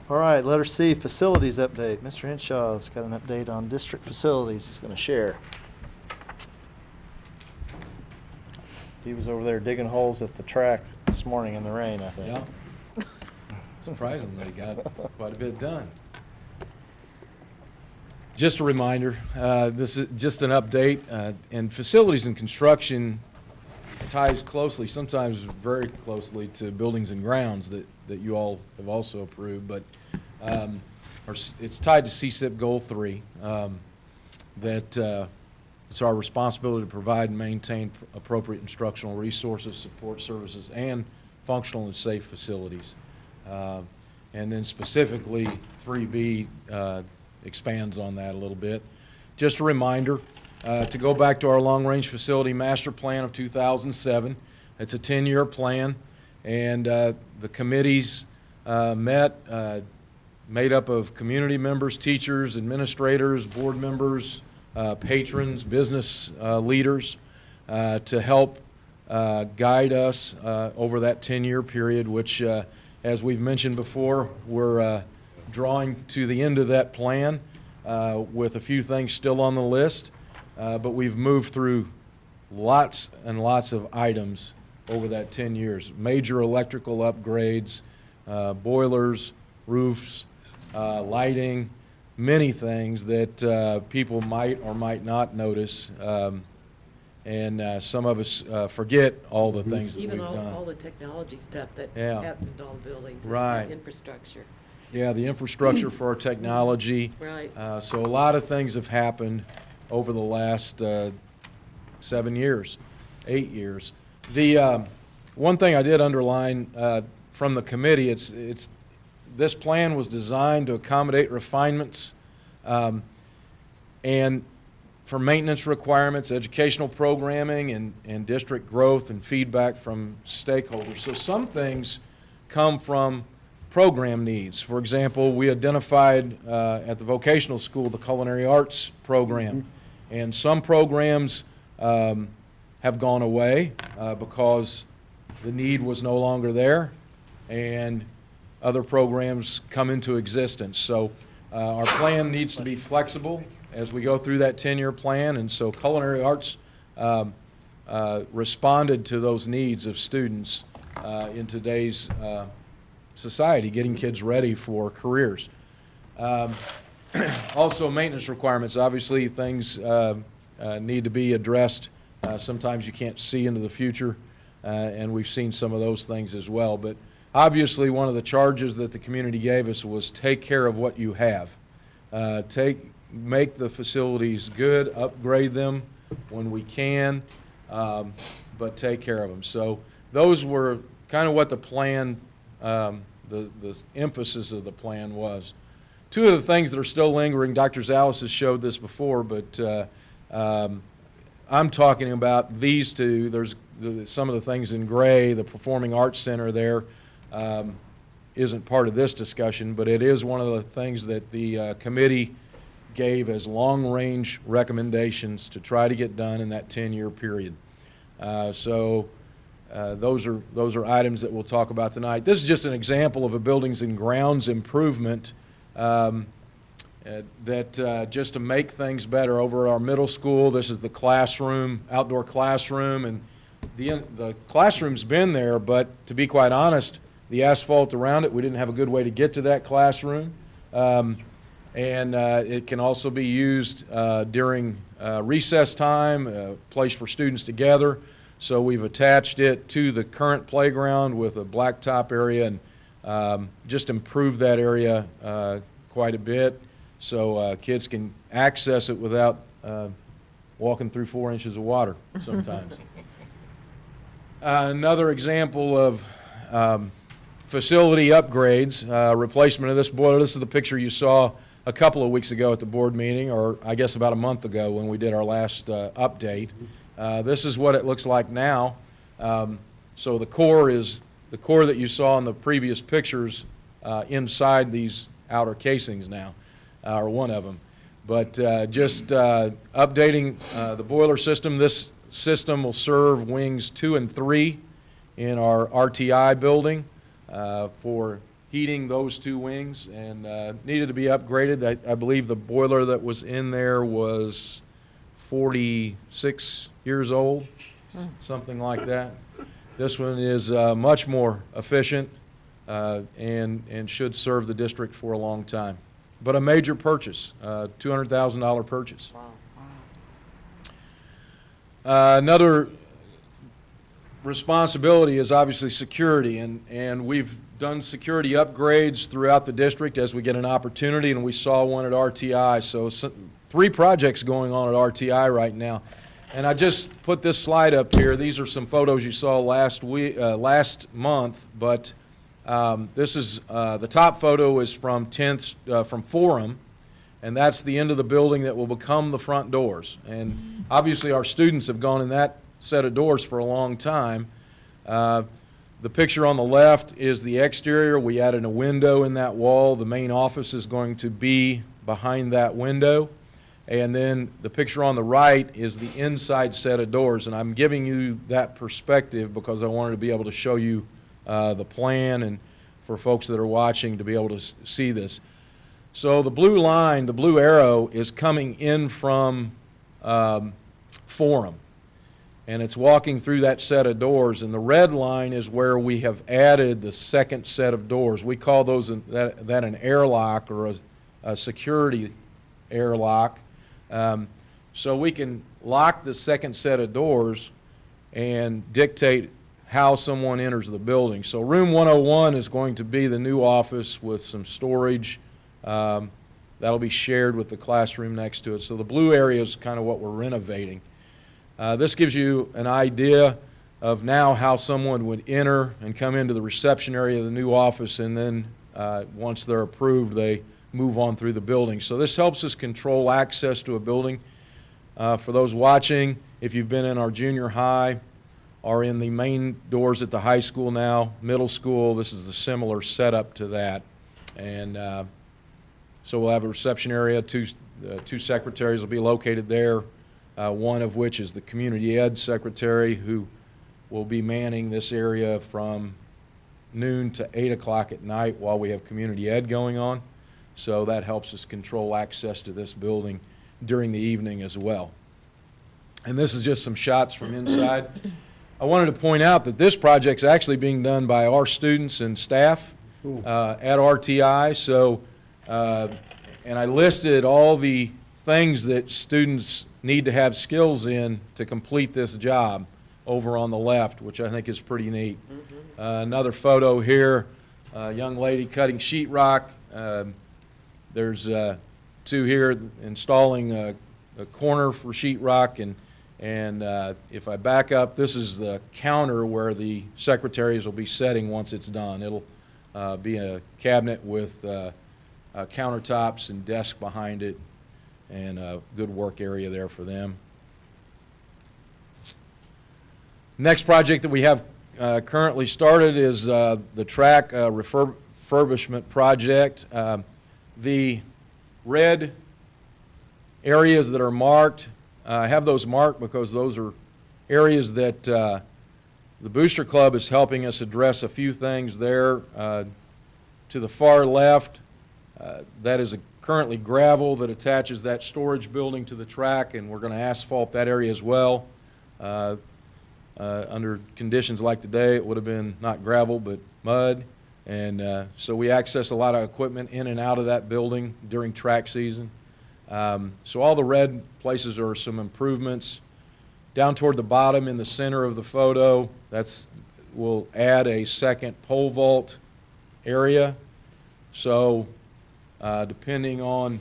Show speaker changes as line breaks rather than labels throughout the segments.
All right, letter C, facilities update. Mr. Henshaw's got an update on district facilities he's going to share. He was over there digging holes at the track this morning in the rain, I think.
Yeah. Surprisingly, got quite a bit done. Just a reminder, this is just an update, and facilities and construction ties closely, sometimes very closely, to buildings and grounds that you all have also approved, but it's tied to CSIP Goal 3, that it's our responsibility to provide and maintain appropriate instructional resources, support services, and functional and safe facilities. And then specifically 3B expands on that a little bit. Just a reminder to go back to our long-range facility master plan of 2007. It's a 10-year plan, and the committees met, made up of community members, teachers, administrators, board members, patrons, business leaders, to help guide us over that 10-year period, which, as we've mentioned before, we're drawing to the end of that plan with a few things still on the list, but we've moved through lots and lots of items over that 10 years. Major electrical upgrades, boilers, roofs, lighting, many things that people might or might not notice, and some of us forget all the things that we've done.
Even all the technology stuff that
Yeah.
happened in all the buildings.
Right.
It's the infrastructure.
Yeah, the infrastructure for our technology.
Right.
So a lot of things have happened over the last 7 years, 8 years. The one thing I did underline from the committee, this plan was designed to accommodate refinements and for maintenance requirements, educational programming, and district growth and feedback from stakeholders. So some things come from program needs. For example, we identified at the vocational school the culinary arts program, and some programs have gone away because the need was no longer there, and other programs come into existence. So our plan needs to be flexible as we go through that 10-year plan, and so culinary arts responded to those needs of students in today's society, getting kids ready for careers. Also, maintenance requirements. Obviously, things need to be addressed. Sometimes you can't see into the future, and we've seen some of those things as well. But obviously, one of the charges that the community gave us was take care of what you have. Make the facilities good, upgrade them when we can, but take care of them. So those were kind of what the plan, the emphasis of the plan was. Two of the things that are still lingering, Dr. Zales has showed this before, but I'm talking about these two. There's some of the things in gray. The Performing Arts Center there isn't part of this discussion, but it is one of the things that the committee gave as long-range recommendations to try to get done in that 10-year period. So those are items that we'll talk about tonight. This is just an example of a buildings and grounds improvement that just to make things better. Over at our middle school, this is the classroom, outdoor classroom, and the classroom's been there, but to be quite honest, the asphalt around it, we didn't have a good way to get to that classroom. And it can also be used during recess time, a place for students to gather. So we've attached it to the current playground with a blacktop area, and just improve that area quite a bit so kids can access it without walking through 4 inches of water sometimes. Another example of facility upgrades, replacement of this boiler. This is the picture you saw a couple of weeks ago at the board meeting, or I guess about a month ago when we did our last update. This is what it looks like now. So the core that you saw in the previous pictures inside these outer casings now, or one of them. But just updating the boiler system. This system will serve wings 2 and 3 in our RTI building for heating those two wings, and needed to be upgraded. I believe the boiler that was in there was 46 years old, something like that. This one is much more efficient and should serve the district for a long time. But a major purchase, $200,000 purchase. Another responsibility is obviously security, and we've done security upgrades throughout the district as we get an opportunity, and we saw one at RTI. So 3 projects going on at RTI right now. And I just put this slide up here. These are some photos you saw last month, but this is the top photo is from from Forum, and that's the end of the building that will become the front doors. And obviously our students have gone in that set of doors for a long time. The picture on the left is the exterior. We added a window in that wall. The main office is going to be behind that window. And then the picture on the right is the inside set of doors. And I'm giving you that perspective because I wanted to be able to show you the plan, and for folks that are watching to be able to see this. So the blue line, the blue arrow, is coming in from Forum, and it's walking through that set of doors, and the red line is where we have added the second set of doors. We call those that an airlock, or a security airlock. So we can lock the second set of doors and dictate how someone enters the building. So room 101 is going to be the new office with some storage. That'll be shared with the classroom next to it. So the blue area is kind of what we're renovating. This gives you an idea of now how someone would enter and come into the reception area of the new office, and then once they're approved, they move on through the building. So this helps us control access to a building. For those watching, if you've been in our junior high or in the main doors at the high school now, middle school, this is a similar setup to that. And so we'll have a reception area. Two secretaries will be located there, one of which is the community ed secretary, who will be manning this area from noon to 8 o'clock at night while we have community ed going on. So that helps us control access to this building during the evening as well. And this is just some shots from inside. I wanted to point out that this project's actually being done by our students and staff at RTI. So, and I listed all the things that students need to have skills in to complete this job over on the left, which I think is pretty neat. Another photo here, a young lady cutting sheetrock. There's 2 here installing a corner for sheetrock, and if I back up, this is the counter where the secretaries will be setting once it's done. It'll be a cabinet with countertops and desk behind it, and a good work area there for them. Next project that we have currently started is the track refurbishment project. The red areas that are marked, I have those marked because those are areas that the Booster Club is helping us address a few things there. To the far left, that is currently gravel that attaches that storage building to the track, and we're going to asphalt that area as well. Under conditions like today, it would have been not gravel but mud. And so we access a lot of equipment in and out of that building during track season. So all the red places are some improvements. Down toward the bottom in the center of the photo, we'll add a second pole vault area. So depending on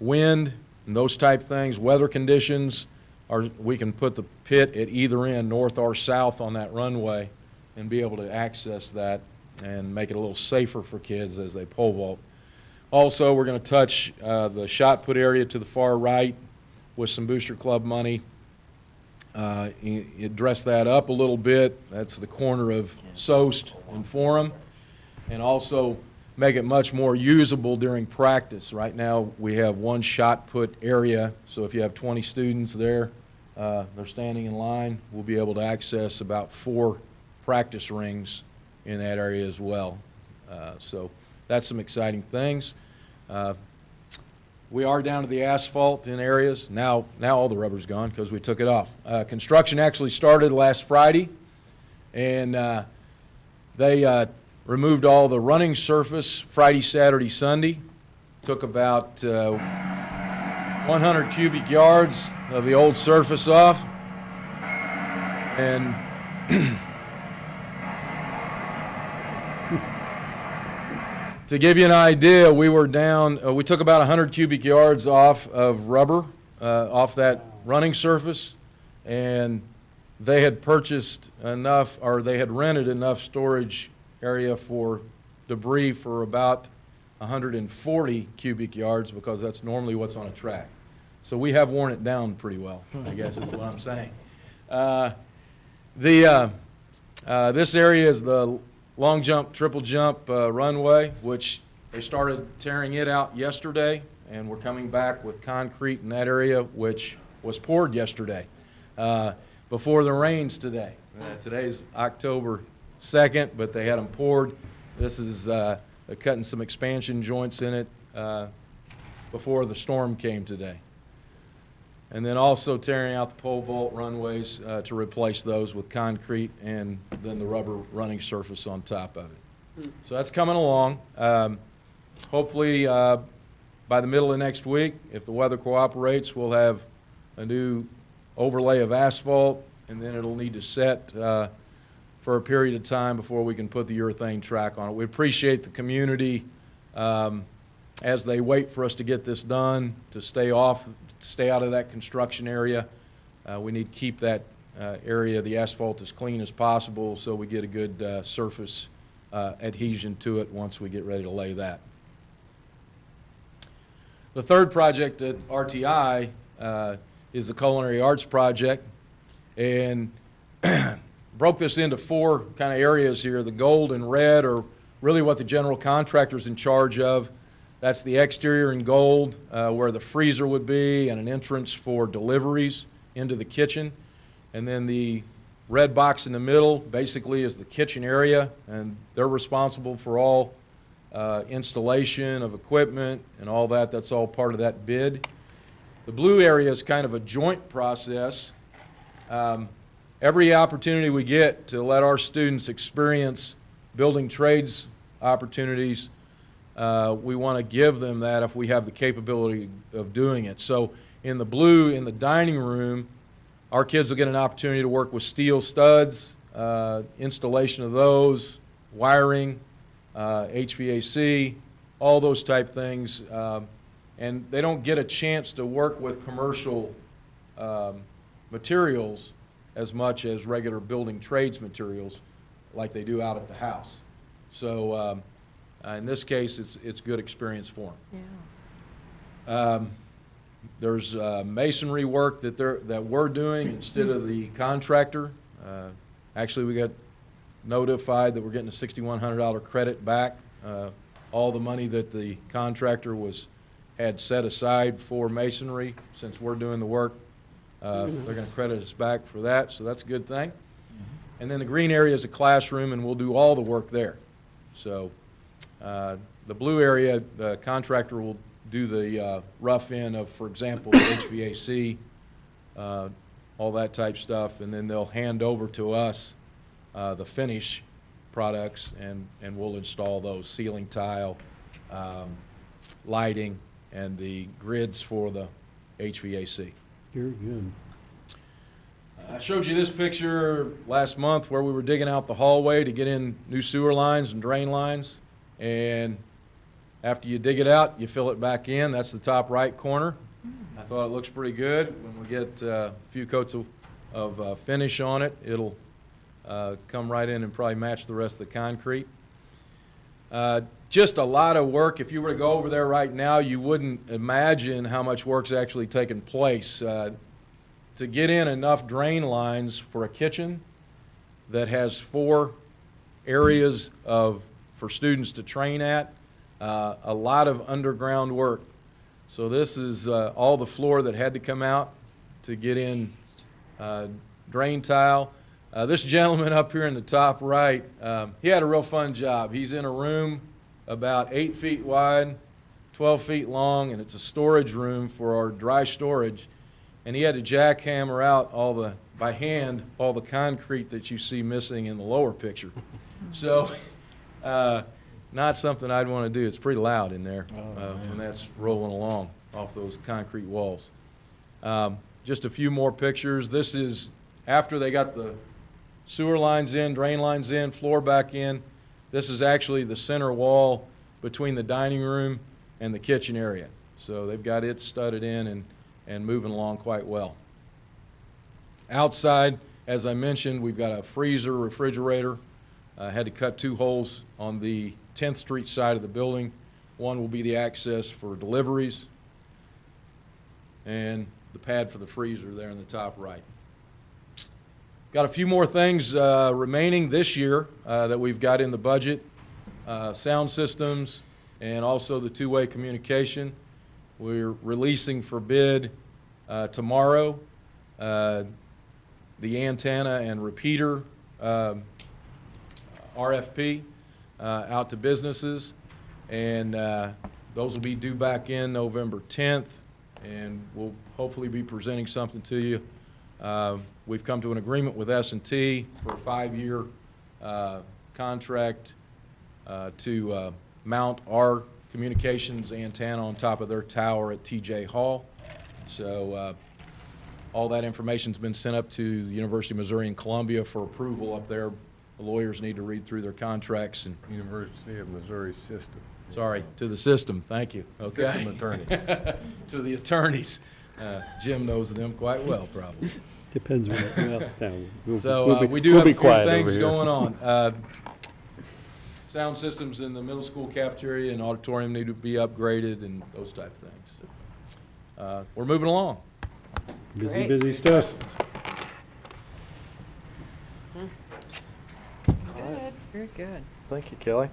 wind and those type things, weather conditions, we can put the pit at either end, north or south on that runway, and be able to access that and make it a little safer for kids as they pole vault. Also, we're going to touch the shot put area to the far right with some Booster Club money. Dress that up a little bit. That's the corner of Soest and Forum. And also make it much more usable during practice. Right now we have one shot put area, so if you have 20 students there, they're standing in line, we'll be able to access about 4 practice rings in that area as well. So that's some exciting things. We are down to the asphalt in areas. Now all the rubber's gone because we took it off. Construction actually started last Friday, and they removed all the running surface Friday, Saturday, Sunday. Took about 100 cubic yards of the old surface off. And to give you an idea, we were down, we took about 100 cubic yards off of rubber, off that running surface, and they had purchased enough, or they had rented enough storage area for debris for about 140 cubic yards, because that's normally what's on a track. So we have worn it down pretty well, I guess is what I'm saying. This area is the long jump, triple jump runway, which they started tearing it out yesterday, and we're coming back with concrete in that area, which was poured yesterday before the rains today. Today's October 2nd, but they had them poured. This is cutting some expansion joints in it before the storm came today. And then also tearing out the pole vault runways to replace those with concrete, and then the rubber running surface on top of it. So that's coming along. Hopefully by the middle of next week, if the weather cooperates, we'll have a new overlay of asphalt, and then it'll need to set for a period of time before we can put the urethane track on it. We appreciate the community as they wait for us to get this done, to stay out of that construction area. We need to keep that area, the asphalt, as clean as possible so we get a good surface adhesion to it once we get ready to lay that. The third project at RTI is the Culinary Arts Project, and broke this into four kind of areas here. The gold and red are really what the general contractor's in charge of. That's the exterior in gold, where the freezer would be, and an entrance for deliveries into the kitchen. And then the red box in the middle basically is the kitchen area, and they're responsible for all installation of equipment and all that. That's all part of that bid. The blue area is kind of a joint process. Every opportunity we get to let our students experience building trades opportunities, we want to give them that if we have the capability of doing it. So in the blue, in the dining room, our kids will get an opportunity to work with steel studs, installation of those, wiring, HVAC, all those type things. And they don't get a chance to work with commercial materials as much as regular building trades materials like they do out at the house. So in this case, it's good experience for them.
Yeah.
There's masonry work that we're doing instead of the contractor. Actually, we got notified that we're getting a $6,100 credit back. All the money that the contractor had set aside for masonry, since we're doing the work, they're going to credit us back for that, so that's a good thing. And then the green area is a classroom, and we'll do all the work there. So the blue area, the contractor will do the rough end of, for example, the HVAC, all that type stuff, and then they'll hand over to us the finish products, and we'll install those: ceiling tile, lighting, and the grids for the HVAC.
Very good.
I showed you this picture last month where we were digging out the hallway to get in new sewer lines and drain lines, and after you dig it out, you fill it back in. That's the top right corner. I thought it looks pretty good. When we get a few coats of finish on it, it'll come right in and probably match the rest of the concrete. Just a lot of work. If you were to go over there right now, you wouldn't imagine how much work's actually taken place. To get in enough drain lines for a kitchen that has 4 areas for students to train at, a lot of underground work. So this is all the floor that had to come out to get in drain tile. This gentleman up here in the top right, he had a real fun job. He's in a room about 8 feet wide, 12 feet long, and it's a storage room for our dry storage. And he had to jackhammer out by hand, all the concrete that you see missing in the lower picture. So, not something I'd want to do. It's pretty loud in there when that's rolling along off those concrete walls. Just a few more pictures. This is after they got the sewer lines in, drain lines in, floor back in. This is actually the center wall between the dining room and the kitchen area. So they've got it studded in and moving along quite well. Outside, as I mentioned, we've got a freezer, refrigerator. Had to cut 2 holes on the 10th Street side of the building. One will be the access for deliveries, and the pad for the freezer there in the top right. Got a few more things remaining this year that we've got in the budget. Sound systems and also the two-way communication. We're releasing for bid tomorrow the antenna and repeater RFP out to businesses, and those will be due back in November 10th, and we'll hopefully be presenting something to you. We've come to an agreement with S&T for a 5-year contract to mount our communications antenna on top of their tower at TJ Hall. So all that information's been sent up to the University of Missouri in Columbia for approval up there. The lawyers need to read through their contracts and
University of Missouri system.
sorry, to the system, thank you. Okay.
System attorneys.
To the attorneys. Jim knows them quite well, probably.
Depends on it. Well,
So we do have a few things going on. Sound systems in the middle school cafeteria and auditorium need to be upgraded and those type of things. We're moving along.
Busy,
Great.
busy stuff.
Good, very good.
Thank you, Kelly.